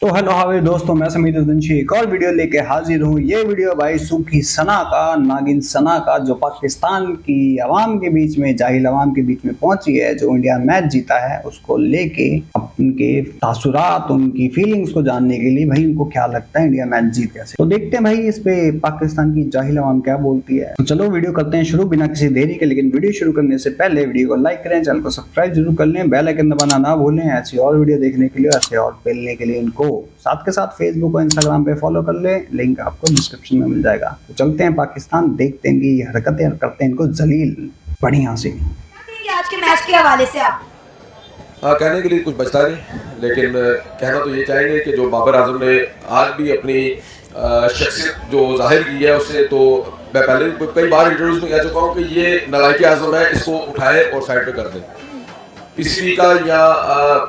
तो हेलो हावे दोस्तों, मैं समीर उद्दंशी एक और वीडियो लेके हाजिर हूँ। ये वीडियो भाई सूखी सना का, नागिन सना का, जो पाकिस्तान की आवाम के बीच में, जाहिल आवाम के बीच में पहुंची है, जो इंडिया मैच जीता है उसको लेके उनके तासुरात, उनकी फीलिंग्स को जानने के लिए भाई उनको क्या लगता है इंडिया मैच जीत कैसे। तो देखते हैं भाई इस पे पाकिस्तान की जाहिल आवाम क्या बोलती है। तो चलो वीडियो करते हैं शुरू बिना किसी देरी के। लेकिन वीडियो शुरू करने से पहले वीडियो को लाइक करें, चैनल को सब्सक्राइब जरूर कर लें, बेल आइकन दबाना ना भूलें ऐसी और वीडियो देखने के लिए, ऐसे और मिलने के लिए इनको साथ के साथ फेसबुक और इंस्टाग्राम पे फॉलो कर ले, लिंक आपको डिस्क्रिप्शन में मिल जाएगा। तो चलते हैं पाकिस्तान, देखते हैं कि ये हरकतें करते हैं इनको जलील बढ़िया से। आज के मैच के हवाले से आप कहने के लिए कुछ बचता नहीं, लेकिन कहना तो ये चाहेंगे कि जो बाबर आजम ने आज भी अपनी शख्सियत जो जाहिर की है उससे, तो मैं पहले कई बार इंटरव्यूज में कह चुका हूँ कि ये नालायक आजम है, इसको उठाए और साइड पे कर दें। पीसीबी का या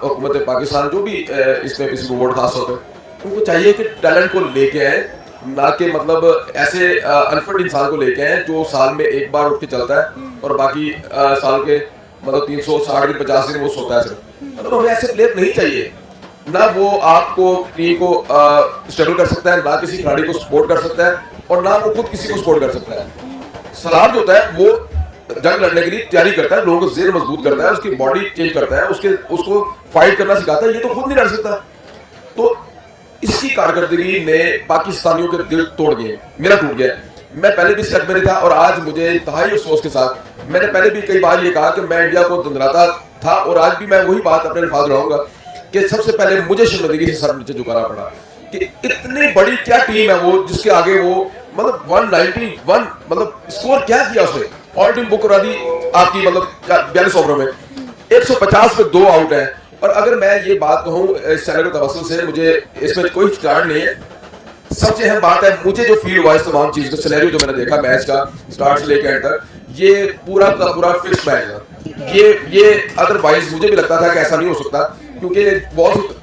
हुकूमत पाकिस्तान जो भी इसमें पीसीबी बोर्ड खास होता है, उनको चाहिए कि टैलेंट को लेके आए, ना कि मतलब ऐसे अनफिट इंसान को लेके आए जो साल में एक बार उठ के चलता है और बाकी साल के मतलब 360 दिन 50 दिन वो सोता है सिर्फ। मतलब हमें ऐसे प्लेयर नहीं चाहिए, ना वो आपको टीम को स्ट्रगल कर सकता है, ना किसी खिलाड़ी को सपोर्ट कर सकता है, और ना वो खुद किसी को सपोर्ट कर सकता है। सलार जो होता है वो जंग लड़ने के लिए तैयारी करता है, लोगों को जेर मजबूत करता है, उसकी बॉडी चेंज करता है, उसको फाइट करना सिखाता है। ये तो खुद नहीं लड़ सकता। तो इसकी कारकर्दगी ने पाकिस्तानियों के दिल तोड़ दिए, मेरा टूट गया। मैं पहले भी शक में नहीं था और आज मुझे इंतहाई अफसोस के साथ, मैंने पहले भी कई बार ये कहा कि मैं इंडिया को धुंधलाता था, और आज भी मैं वही बात अपने अल्फाज रहाऊंगा कि सबसे पहले मुझे शर्मिंदगी से सर नीचे झुकाना पड़ा कि इतनी बड़ी क्या टीम है वो, जिसके आगे वो मतलब 191 मतलब स्कोर क्या किया उसने। ऑल टीम बुक करा दी आपकी, मतलब 42 ओवरों में 150 पे 2 आउट है। और अगर मैं ये बात कहूँ इस चैनल के तवज्जुह से, मुझे इसमें कोई स्टार्ट नहीं है, सबसे अहम बात है मुझे जो फील हुआ इस तमाम चीज का सिनेरियो जो मैंने देखा मैच का स्टार्ट से लेकर एंड तक, ये पूरा का पूरा फिक्स मैच है। ये अदरवाइज मुझे भी लगता था कि ऐसा नहीं हो सकता, क्योंकि बहुत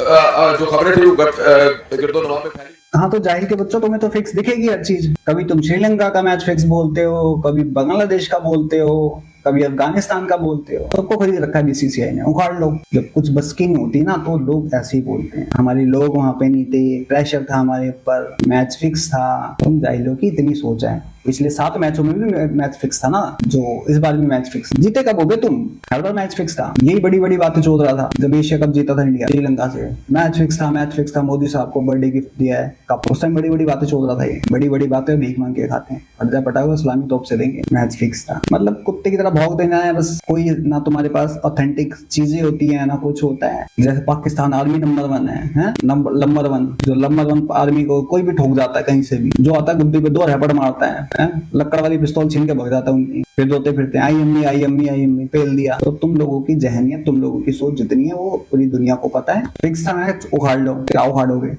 जो खबरें थी वो गिरदोनवा में फैली। हाँ तो जाहिल के बच्चों, तुम्हें तो फिक्स दिखेगी हर चीज। कभी तुम श्रीलंका का मैच फिक्स बोलते हो, कभी बांग्लादेश का बोलते हो, कभी अफगानिस्तान का बोलते हो। सबको खरीद रखा है बीसीसीआई ने, उखाड़ लो। जब कुछ बस की नहीं होती ना तो लोग ऐसे ही बोलते हैं। हमारे लोग वहां पे नहीं थे, प्रेशर था हमारे ऊपर, मैच फिक्स था। तुम जाहिलों की इतनी सोच है। पिछले 7 मैचों में भी मैच फिक्स था ना, जो इस बार भी मैच फिक्स। जीते कब हो गए तुम? हर बार मैच फिक्स था। यही बड़ी बड़ी बातें चोद रहा था जब एशिया कप जीता था इंडिया श्रीलंका से। मैच फिक्स था, मैच फिक्स था। मोदी साहब को बर्थडे गिफ्ट दिया है कप, उस टाइम बड़ी बड़ी बातें चोद रहा था। ये बड़ी बड़ी बातें भीख मांग के खाते हैं, पर्दा पटा हुआ इस्लामी तोप से देंगे। मैच फिक्स था मतलब कुत्ते की तरह भौंक देना है बस। कोई ना तुम्हारे पास ऑथेंटिक चीजें होती है ना कुछ होता है। जैसे पाकिस्तान आर्मी नंबर 1 है नंबर 1, जो नंबर 1 आर्मी को कोई भी ठोक जाता है कहीं से भी। जो आता है गुद्दी पे 2 रैपट मारता है, लकड़ वाली पिस्तौल छीन के भग जाता है उनकी, फिर रोते फिरते आई एम फेल दिया। तो तुम लोगों की जहनियत, तुम लोगों की सोच जितनी है वो पूरी दुनिया को पता है। फिक्स था मैच, उखाड़ लो। क्या उखाड़ोगे?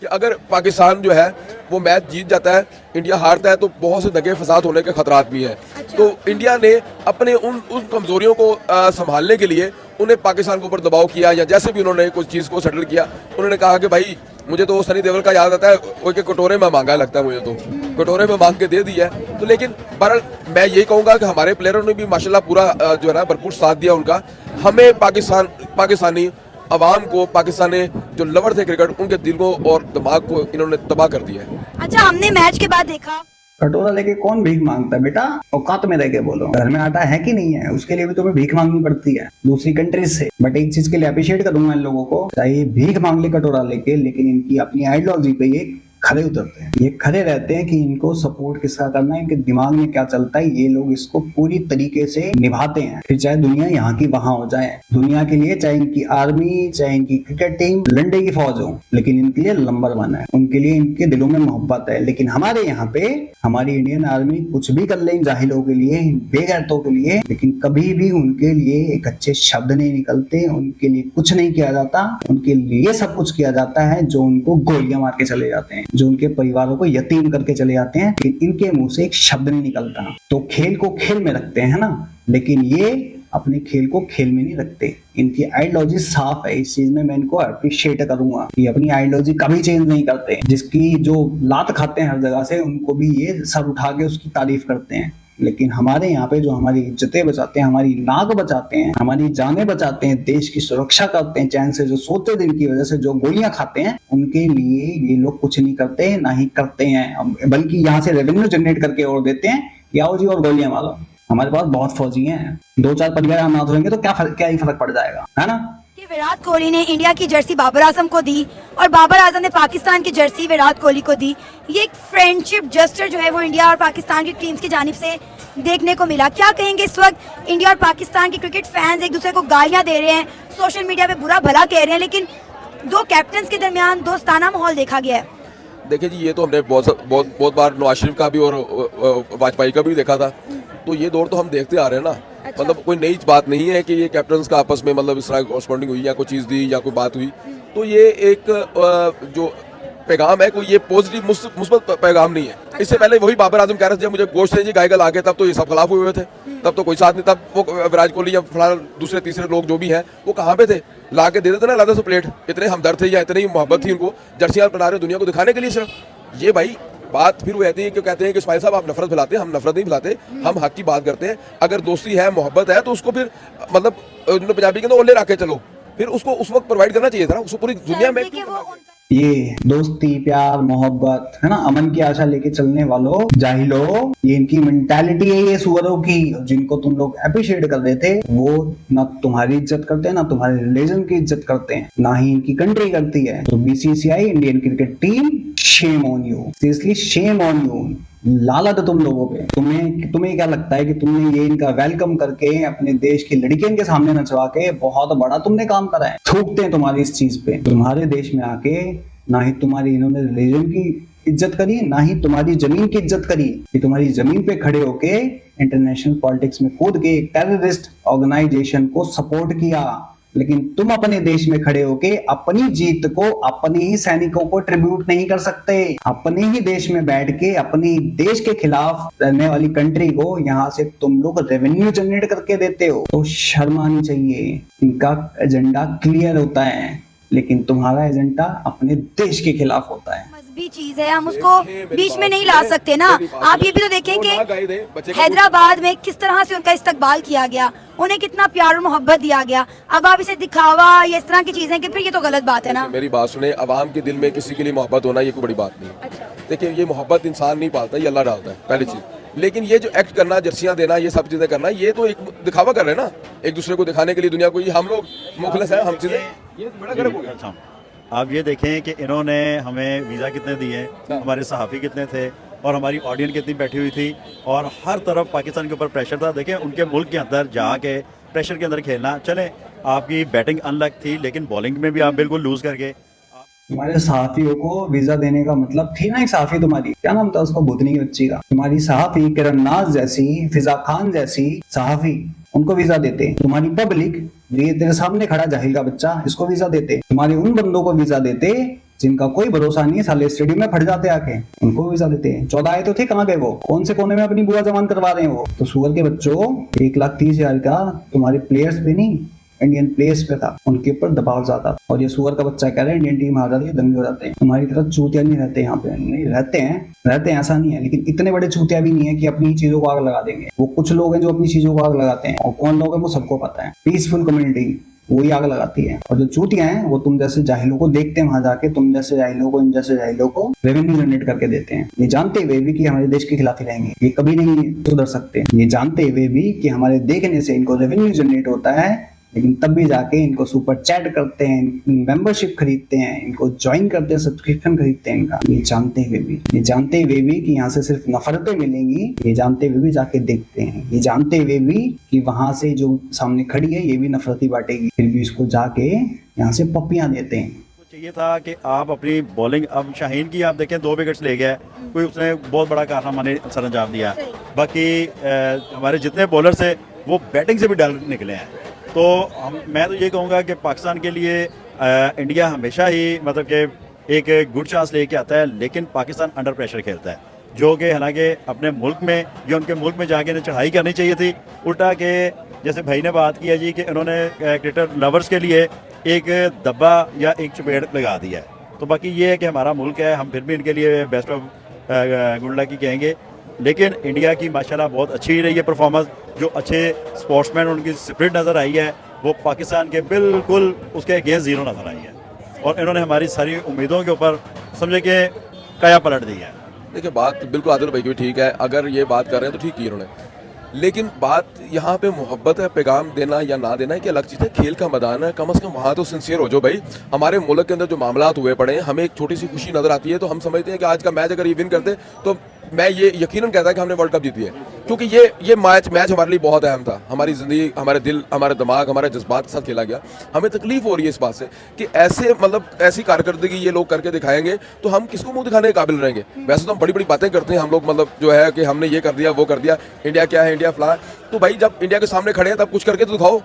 कि अगर पाकिस्तान जो है वो मैच जीत जाता है, इंडिया हारता है, तो बहुत से दंगे फसाद होने के खतरात भी हैं। तो इंडिया ने अपने उन कमजोरियों को संभालने के लिए उन्हें पाकिस्तान के ऊपर दबाव किया, या जैसे भी उन्होंने कुछ चीज़ को सेटल किया, उन्होंने कहा कि भाई मुझे तो सनी देओल का याद आता है, वो के कटोरे में मांगा लगता है, मुझे तो कटोरे में मांग के दे दिया है। तो लेकिन बहरहाल मैं यही कहूँगा कि हमारे प्लेयरों ने भी माशाल्लाह पूरा जो है ना भरपूर साथ दिया उनका। हमें पाकिस्तानी अवाम को, पाकिस्तानी जो लवर थे क्रिकेट, उनके दिलों और दिमाग को इन्होंने तबाह कर दिया है। अच्छा, हमने मैच के बाद देखा कटोरा लेके कौन भीख मांगता है बेटा? औकात में रह के बोलो। घर में आटा है कि नहीं है, उसके लिए भी तुम्हें भीख मांगनी पड़ती है दूसरी कंट्रीज से। बट एक चीज के लिए अप्रिशिएट करूंगा इन लोगों को, चाहे भीख मांग ले कटोरा लेके, लेकिन इनकी अपनी आइडियोलॉजी पे ये खड़े उतरते हैं। ये खड़े रहते हैं कि इनको सपोर्ट किसका करना है, इनके दिमाग में क्या चलता है, ये लोग इसको पूरी तरीके से निभाते हैं। फिर चाहे दुनिया यहाँ की वहां हो जाए, दुनिया के लिए चाहे इनकी आर्मी, चाहे इनकी क्रिकेट टीम लंडे की फौज हो, लेकिन इनके लिए नंबर 1 है। उनके लिए इनके दिलों में मोहब्बत है। लेकिन हमारे यहाँ पे हमारी इंडियन आर्मी कुछ भी कर ले इन जाहिलों के लिए, बेगैरतों के लिए, लेकिन कभी भी उनके लिए एक अच्छे शब्द नहीं निकलते। उनके लिए कुछ नहीं किया जाता। उनके लिए सब कुछ किया जाता है जो उनको गोलियां मार के चले जाते हैं, जो उनके परिवारों को यतीम करके चले जाते हैं, लेकिन इनके मुंह से एक शब्द नहीं निकलता। तो खेल को खेल में रखते हैं ना, लेकिन ये अपने खेल को खेल में नहीं रखते। इनकी आइडियोलॉजी साफ है, इस चीज में मैं इनको अप्रिशिएट करूंगा कि अपनी आइडियोलॉजी कभी चेंज नहीं करते। जिसकी जो लात खाते हैं हर जगह से, उनको भी ये सर उठा के उसकी तारीफ करते हैं। लेकिन हमारे यहाँ पे जो हमारी इज्जतें बचाते हैं, हमारी नाक बचाते हैं, हमारी जानें बचाते हैं, देश की सुरक्षा करते हैं चैन से, जो सोते दिन की वजह से जो गोलियां खाते हैं, उनके लिए ये लोग कुछ नहीं करते, ना ही करते हैं, बल्कि यहाँ से रेवेन्यू जनरेट करके और देते हैं कि आओ जी और गोलियां मारो। हमारे पास बहुत फौजी हैं, 2-4 परिवार अनाथ होंगे तो क्या ही फर्क पड़ जाएगा, है ना। कि विराट कोहली ने इंडिया की जर्सी बाबर आजम को दी और बाबर आजम ने पाकिस्तान की जर्सी विराट कोहली को दी। ये एक फ्रेंडशिप जस्टर जो है वो इंडिया और पाकिस्तान की टीम्स की जानिब से देखने को मिला। क्या कहेंगे, इस वक्त इंडिया और पाकिस्तान के क्रिकेट फैंस एक दूसरे को गालियां दे रहे हैं, सोशल मीडिया पे बुरा भला कह रहे हैं, लेकिन दो कैप्टन के दरमियान दोस्ताना माहौल देखा गया है। देखिए जी, ये तो हमने बहुत बार नवाज शरीफ का भी और वाजपेयी का भी देखा था, तो ये दौर तो हम देखते आ रहे हैं ना। अच्छा। मतलब कोई नई बात नहीं है कि ये कैप्टन का आपस में मतलब इस तरह कॉरस्पॉन्डिंग हुई या कोई चीज़ दी या कोई बात हुई, तो ये एक जो पैगाम है कोई ये पॉजिटिव मुस्बत पैगाम नहीं है। इससे पहले वही बाबर आजम कह रहे थे जब मुझे गोश्त जी गाय का लागे, तब तो ये सब खिलाफ हुए थे, तब तो कोई साथ नहीं, तब वो विराट कोहली या फलाना दूसरे तीसरे लोग जो भी हैं वो कहाँ पे थे, ला के दे देते ना लाते से प्लेट, इतने हमदर्द थे या इतनी मोहब्बत थी उनको, जर्सियां बना रहे दुनिया को दिखाने के लिए सिर्फ। ये भाई बात फिर वो कहती है कि कहते हैं कि इस्माइल साहब आप नफरत फैलाते हैं, हम नफरत नहीं फैलाते, हम हक की बात करते हैं। अगर दोस्ती है, मोहब्बत है, तो उसको फिर मतलब पंजाबी के अंदर ओले रख के चलो, फिर उसको उस वक्त प्रोवाइड करना चाहिए था ना, उसको पूरी दुनिया में। ये दोस्ती, प्यार, मोहब्बत, है ना, अमन की आशा लेके चलने वालों, जाहिलो, ये इनकी मेंटालिटी है ये सुअरों की। जिनको तुम लोग अप्रिशिएट कर रहे थे वो ना तुम्हारी इज्जत करते हैं, ना तुम्हारे रिलीजन की इज्जत करते हैं, ना ही इनकी कंट्री करती है। तो BCCI, Indian cricket team, shame on you, seriously shame on you. लालत है तुम लोगों पे। तुम्हें क्या लगता है कि तुमने ये इनका वेलकम करके अपने देश की लड़कियों के सामने नचवा के बहुत बड़ा तुमने काम करा है। थूकते हैं तुम्हारी इस चीज पे। तुम्हारे देश में आके ना ही तुम्हारी इन्होंने रिलीजन की इज्जत करी, ना ही तुम्हारी जमीन की इज्जत करी, कि तुम्हारी जमीन पे खड़े होके इंटरनेशनल पॉलिटिक्स में कूद के टेररिस्ट ऑर्गेनाइजेशन को सपोर्ट किया। लेकिन तुम अपने देश में खड़े होके अपनी जीत को अपने ही सैनिकों को ट्रिब्यूट नहीं कर सकते। अपने ही देश में बैठ के अपनी देश के खिलाफ रहने वाली कंट्री को यहाँ से तुम लोग रेवेन्यू जनरेट करके देते हो, तो शर्म आनी चाहिए। इनका एजेंडा क्लियर होता है, लेकिन तुम्हारा एजेंडा अपने देश के खिलाफ होता है। मजहबी चीज है, हम उसको बीच में नहीं ला सकते ना। आप ये भी तो देखें कि हैदराबाद में किस तरह से उनका इस्तकबाल किया गया, उन्हें कितना प्यार और मोहब्बत दिया गया। अब आप इसे दिखावा या इस तरह की चीजें कि फिर ये तो गलत बात है ना। मेरी बात सुने, अवाम के दिल में किसी के लिए मोहब्बत होना ये कोई बड़ी बात नहीं। देखिए, ये मोहब्बत इंसान नहीं पालता, ये अल्लाह डालता है, पहली चीज। लेकिन ये जो एक्ट करना, जर्सियां देना, ये सब चीजें करना, ये तो एक दिखावा कर रहे हैं ना, एक दूसरे को दिखाने के लिए दुनिया को। ये हम लोग मुखलिस हैं, हम चीजें, ये बड़ा गर्व हो गया। आप ये देखें कि इन्होंने हमें वीज़ा कितने दिए, हमारे सहाफ़ी कितने थे और हमारी ऑडियंस कितनी बैठी हुई थी, और हर तरफ पाकिस्तान के ऊपर प्रेशर था। देखें, उनके मुल्क के अंदर जाके प्रेशर के अंदर खेलना। चले, आपकी बैटिंग अनलक थी, लेकिन बॉलिंग में भी आप बिल्कुल लूज कर गए। तुम्हारे सहाफियों को वीजा देने का मतलब थी ना, एक सहाफी तुम्हारी, क्या नाम था उसको, भूतनी की बच्ची का, तुम्हारी सहाफी किरण नाज जैसी, फिजा खान जैसी सहाफी, उनको वीजा देते। तुम्हारी पब्लिक, ये तेरे सामने खड़ा जाहिल का बच्चा, इसको वीजा देते। तुम्हारे उन बंदों को वीजा देते जिनका कोई भरोसा नहीं है, साले स्टेडियम में फट जाते आके, उनको वीजा देते। 14 आए तो थे, कहाँ गए वो, कौन से कोने में अपनी बुआ जमान करवा रहे हैं वो। तो सुअर के बच्चों, 1,30,000 का तुम्हारे प्लेयर्स पे नहीं, इंडियन प्लेयर्स पे था, उनके ऊपर दबाव ज्यादा। और ये सुअर का बच्चा कह रहा है इंडियन टीम हार जाती है, दंगे हो जाते हैं। तुम्हारी तरफ चूतिया नहीं रहते यहाँ पे, नहीं रहते हैं ऐसा नहीं है, लेकिन इतने बड़े चूतिया भी नहीं है कि अपनी चीजों को आग लगा देंगे। वो कुछ लोग हैं जो अपनी चीजों को आग लगाते हैं, और कौन लोग हैं वो सबको पता है। पीसफुल कम्युनिटी वही आग लगाती है, और जो चूतियां हैं वो तुम जैसे जाहिलों को देखते हैं वहां जाके, तुम जैसे जाहिलों को, इन जैसे जाहिलों को रेवेन्यू जनरेट करके देते हैं, ये जानते हुए भी कि हमारे देश के खिलाफ ही रहेंगे, ये कभी नहीं सुधर सकते। ये जानते हुए भी कि हमारे देखने से इनको रेवेन्यू जनरेट होता है, लेकिन तब भी जाके इनको सुपर चैट करते हैं, मेंबरशिप खरीदते हैं, इनको ज्वाइन करते हैं, सब्सक्रिप्शन खरीदते हैं इनका। ये जानते हुए भी कि यहाँ से सिर्फ नफरतें मिलेंगी, ये जानते हुए भी जाके देखते हैं। ये जानते हुए भी कि वहां से जो सामने खड़ी है ये भी नफरती बांटेगी, फिर भी इसको जाके यहाँ से पप्पियां देते हैं। चाहिए था कि आप अपनी बॉलिंग, अब शाहीन की आप देखें 2 विकेट्स ले गया, कोई उसने बहुत बड़ा कारनामा ने सर अंजाम दिया। बाकी हमारे जितने बॉलर थे वो बैटिंग से भी डर निकले हैं। तो मैं तो ये कहूँगा कि पाकिस्तान के लिए इंडिया हमेशा ही मतलब कि एक गुड चांस लेके आता है, लेकिन पाकिस्तान अंडर प्रेशर खेलता है, जो कि हालांकि अपने मुल्क में या उनके मुल्क में जाके इन्हें चढ़ाई करनी चाहिए थी। उल्टा के जैसे भाई ने बात किया जी कि इन्होंने क्रिकेट लवर्स के लिए एक दब्बा या एक चपेट लगा दिया है। तो बाकी ये है कि हमारा मुल्क है, हम फिर भी इनके लिए बेस्ट ऑफ गुड लक ही कहेंगे। लेकिन इंडिया की माशाल्लाह बहुत अच्छी रही है परफॉर्मेंस। जो अच्छे स्पोर्ट्समैन उनकी स्पिरिट नज़र आई है वो पाकिस्तान के बिल्कुल उसके अगेंस्ट ज़ीरो नज़र आई है, और इन्होंने हमारी सारी उम्मीदों के ऊपर समझे कि काया पलट दी है। देखिए बात बिल्कुल आदिल भाई की भी ठीक है, अगर ये बात कर रहे हैं तो ठीक की इन्होंने, लेकिन बात यहाँ पे मोहब्बत है, पैगाम देना या ना देना है कि अलग चीज़ है। खेल का मैदान है, कम से कम वहाँ तो सिंसियर हो जाओ भाई। हमारे मुल्क के अंदर जो मामलात हुए पड़े हैं, हमें एक छोटी सी खुशी नजर आती है तो हम समझते हैं कि आज का मैच अगर ये विन करते तो मैं ये यकीनन कहता है कि हमने वर्ल्ड कप जीती है, क्योंकि ये मैच हमारे लिए बहुत अहम था। हमारी ज़िंदगी, हमारे दिल, हमारे दिमाग, हमारे जज्बात के साथ खेला गया। हमें तकलीफ हो रही है इस बात से कि ऐसे मतलब ऐसी कारकर्दगी ये लोग करके दिखाएंगे तो हम किसको मुंह दिखाने के काबिल रहेंगे। वैसे तो हम बड़ी बड़ी बातें करते हैं हम लोग, मतलब जो है कि हमने ये कर दिया वो कर दिया, इंडिया क्या है, इंडिया फला। तो भाई जब इंडिया के सामने खड़े हैं तब कुछ करके तो दिखाओ।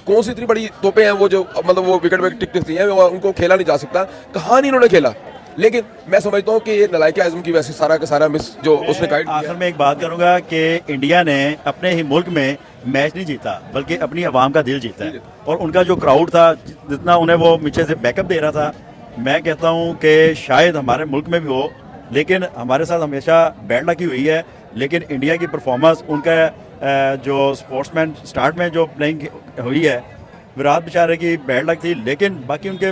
कौन सी इतनी बड़ी तोपें हैं वो जो मतलब वो विकेट पे टिक टिकती हैं, उनको खेला नहीं जा सकता। कहाँ नहीं इन्होंने खेला, लेकिन मैं समझता हूँ कि ये नलायक आज़म की वैसे सारा का सारा मिस जो उसने गाइड किया। आखिर में एक बात करूंगा कि इंडिया ने अपने ही मुल्क में मैच नहीं जीता बल्कि अपनी आवाम का दिल जीता है, और उनका जो क्राउड था जितना उन्हें वो पीछे से बैकअप दे रहा था, मैं कहता हूँ कि शायद हमारे मुल्क में भी हो, लेकिन हमारे साथ हमेशा बैड लक ही हुई है। लेकिन इंडिया की परफॉर्मेंस, उनका जो स्पोर्ट्समैन स्टार्ट में जो प्लेइंग हुई है, विराट बेचारे की बैड लक थी, लेकिन बाकी उनके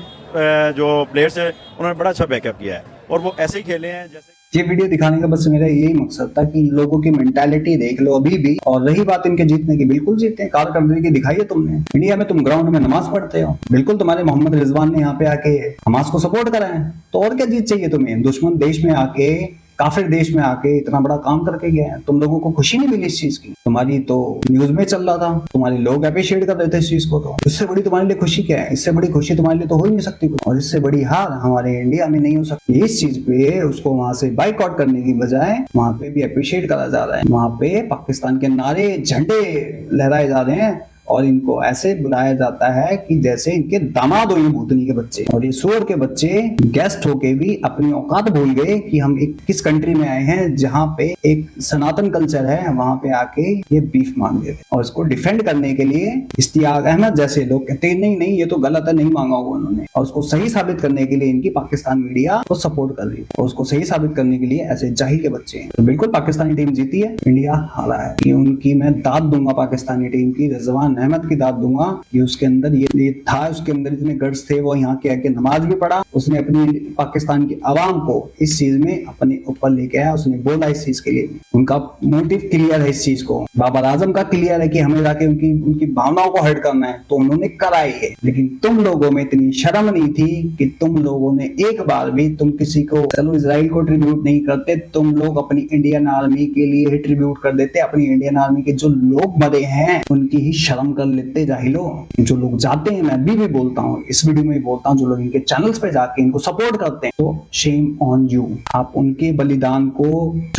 जो प्लेयर्स हैं उन्होंने बड़ा अच्छा बैकअप किया है और वो ऐसे ही खेले हैं जैसे। ये वीडियो दिखाने का बस मेरा यही मकसद था कि लोगों की मेंटालिटी देख लो अभी भी। और रही बात इनके जीतने की, बिल्कुल जीते हैं, कारकर्दगी दिखाई है तुमने। इंडिया में तुम ग्राउंड में नमाज पढ़ते हो, बिल्कुल तुम्हारे मोहम्मद रिजवान ने यहाँ पे आके हमास को सपोर्ट करा है, तो और क्या जीत चाहिए तुम्हें। दुश्मन देश में आके, काफिर देश में आके इतना बड़ा काम करके गए हैं, तुम लोगों को खुशी नहीं मिली इस चीज की। तुम्हारी तो न्यूज में चल रहा था, तुम्हारे लोग अप्रिशिएट कर रहे थे इस चीज को, तो इससे बड़ी तुम्हारे लिए खुशी क्या है। इससे बड़ी खुशी तुम्हारे लिए तो हो ही नहीं सकती, और इससे बड़ी हार हमारे इंडिया में नहीं हो सकती। इस चीज पे उसको वहां से बाइकआउट करने की बजाय वहां पे भी अप्रिशिएट करा जा रहा है। वहां पे पाकिस्तान के नारे, झंडे लहराए जा रहे हैं, और इनको ऐसे बुलाया जाता है कि जैसे इनके दामाद हो ये भूतनी के बच्चे। और ये सूअर के बच्चे गेस्ट होके भी अपनी औकात भूल गए कि हम एक किस कंट्री में आए हैं जहां पे एक सनातन कल्चर है। वहां पे आके ये बीफ मांग रहे थे, और इसको डिफेंड करने के लिए इश्तियाक अहमद जैसे लोग कहते हैं नहीं नहीं ये तो गलत है, नहीं मांगा होगा उन्होंने। और उसको सही साबित करने के लिए इनकी पाकिस्तान मीडिया को सपोर्ट कर रही है, और उसको सही साबित करने के लिए ऐसे जाहिल के बच्चे हैं। तो बिल्कुल पाकिस्तानी टीम जीती है, इंडिया हारा है। कि उनकी मैं दाद दूंगा पाकिस्तानी टीम की, रिजवान अहमद की दाद दूंगा कि उसके अंदर ये था, उसके अंदर इतने गट्स थे, वो यहाँ के आके नमाज भी पढ़ा, उसने अपनी पाकिस्तान की आवाम को इस चीज में अपने ऊपर लेके आया, उसने बोला इस चीज के लिए। उनका मोटिव क्लियर है इस चीज को, बाबर आजम का क्लियर है कि हमें जाके उनकी भावनाओं को हर्ट करना है, तो उन्होंने कराई है। लेकिन तुम लोगों में इतनी शर्म नहीं थी कि तुम लोगों ने एक बार भी, तुम किसी को, चलो इजराइल को ट्रिब्यूट नहीं करते, तुम लोग अपनी इंडियन आर्मी के लिए ही ट्रिब्यूट कर देते। अपनी इंडियन आर्मी के जो लोग मरे हैं उनकी ही शर्म कर लेते। जाहिलो, जो लोग जाते हैं, मैं अभी भी बोलता हूँ, इस वीडियो में भी बोलता हूँ, जो लोग इनके चैनल्स पे जाके इनको सपोर्ट करते हैं, तो शेम ऑन यू। आप उनके बलिदान को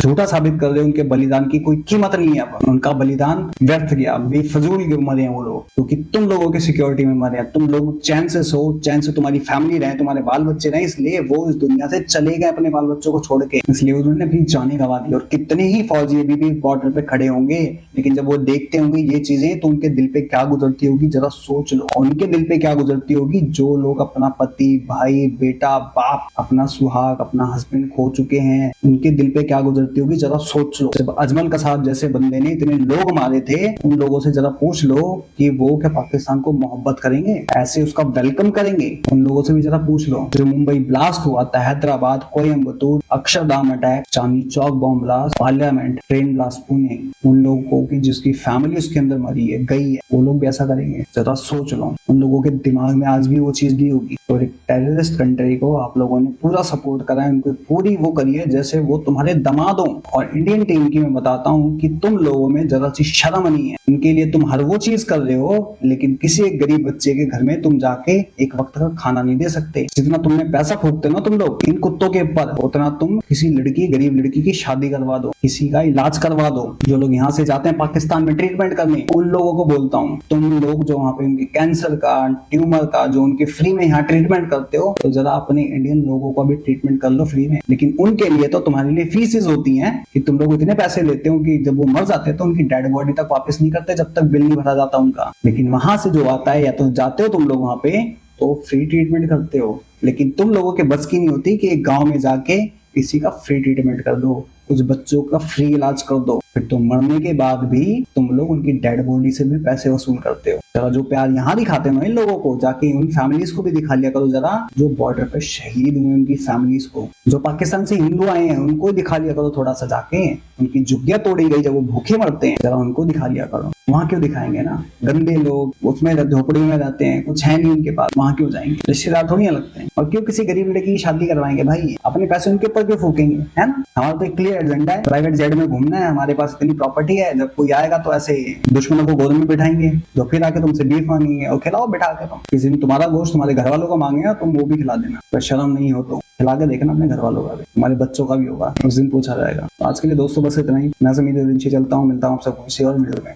झूठा साबित कर रहे हो, उनके बलिदान की कोई कीमत नहीं है। उनका बलिदान व्यर्थ गया, बेफजूल के मरे हैं वो लोग, क्योंकि तुम लोगों की सिक्योरिटी में मरे हैं। तुम लोग चैन से सो, चैन से तुम्हारी फैमिली रहे, तुम्हारे बाल बच्चे रहे, इसलिए वो इस दुनिया से चले गए अपने बाल बच्चों को छोड़ के, इसलिए उन्होंने अपनी जानें गंवा दी। और कितने ही फौजी अभी भी बॉर्डर पे खड़े होंगे, लेकिन जब वो देखते होंगे ये चीजें, तो उनके दिल पे क्या गुजरती होगी जरा सोच लो। उनके दिल पे क्या गुजरती होगी जो लोग अपना पति, भाई, बेटा, बाप, अपना सुहाग, अपना हस्बैंड खो चुके हैं, उनके दिल पे क्या गुजरती होगी जरा सोच लो। जब अजमल कसाब जैसे बंदे ने इतने लोग मारे थे, उन लोगों से जरा पूछ लो कि वो क्या पाकिस्तान को मोहब्बत करेंगे, ऐसे उसका वेलकम करेंगे। उन लोगों से भी जरा पूछ लो। जो मुंबई ब्लास्ट हुआ था, Hyderabad, Coimbatore, Akshardham attack, Chandni Chowk bomb blast, parliament, train blast Pune, उन लोगों की जिसकी फैमिली उसके अंदर मरी है, गई है, वो लोग भी ऐसा करेंगे? जरा सोच लो। उन लोगों के दिमाग में आज भी वो चीज भी होगी। तो एक टेररिस्ट कंट्री को आप लोगों ने पूरा सपोर्ट करा है, उनको पूरी वो करिए जैसे वो तुम्हारे दमादों। और इंडियन टीम की मैं बताता हूँ कि तुम लोगों में जरा सी शर्म नहीं है। इनके लिए तुम हर वो चीज कर रहे हो, लेकिन किसी एक गरीब बच्चे के घर में तुम जाके एक वक्त का खाना नहीं दे सकते। जितना तुमने पैसा फूकते ना तुम लोग इन कुत्तों के ऊपर, उतना तुम किसी लड़की, गरीब लड़की की शादी करवा दो, किसी का इलाज करवा दो। जो लोग यहाँ से जाते हैं पाकिस्तान में ट्रीटमेंट करने, उन लोगों को बोलता हूँ, तुम लोग जो वहाँ पे उनके कैंसर का, ट्यूमर का, जो उनके फ्री में यहाँ ट्रीटमेंट करते हो, तो जरा अपने इंडियन लोगों को भी ट्रीटमेंट कर लो फ्री में। लेकिन उनके लिए तो तुम्हारे लिए फीसेस होती हैं कि तुम लोग इतने पैसे लेते हो कि जब वो मर जाते हैं तो उनकी डेड बॉडी तक वापस नहीं करते जब तक बिल नहीं भरा जाता उनका। लेकिन वहां से जो आता है, या तो जाते हो तुम लोग वहां पे तो फ्री ट्रीटमेंट करते हो, लेकिन तुम लोगों के बस की नहीं होती कि एक गाँव में जाके किसी का फ्री ट्रीटमेंट कर दो। कुछ बच्चों का फ्री इलाज कर दो, फिर तो मरने के बाद भी तुम लोग उनकी डेड बॉडी से भी पैसे वसूल करते हो। जरा जो प्यार यहाँ दिखाते हो ना इन लोगों को, जाके उन फैमिलीज को भी दिखा लिया करो जरा, जो बॉर्डर पे शहीद हुए उनकी फैमिलीज को, जो पाकिस्तान से हिंदू आए हैं उनको दिखा लिया करो थोड़ा सा, जाके उनकी झुग्गियां तोड़ी गई जब वो भूखे मरते हैं, जरा उनको दिखा लिया करो। वहां क्यों दिखाएंगे ना, गंदे लोग उसमें झोपड़ी में रहते हैं, कुछ है नहीं उनके पास, वहां क्यों जाएंगे, रिश्तेदार थोड़ी लगते हैं। और क्यों किसी गरीब लड़की की शादी करवाएंगे भाई, अपने पैसे उनके ऊपर क्यों फूकेंगे, है ना। हमारा तो एक क्लियर एजेंडा है, प्राइवेट जेट में घूमना है, हमारे पास इतनी प्रॉपर्टी है, जब कोई आएगा तो ऐसे दुश्मनों को गोद में बिठाएंगे, जो फिर आके तुमसे बीफ मांगेंगे और खिलाओ बिठा के। तुम किसी दिन तुम्हारा गोश्त तुम्हारे घर वालों को मांगेगा तुम वो भी खिला देना, तो शर्म नहीं हो तो खिला के देखना अपने घर वालों का भी, तुम्हारे बच्चों का भी होगा, उस दिन पूछा जाएगा। तो आज के लिए दोस्तों बस इतना ही, मैं समीर दिन से चलता हूँ, मिलता हूँ आप सबको किसी और वीडियो में,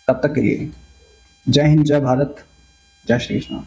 तब तक के लिए जय हिंद, जय भारत, जय श्री कृष्ण।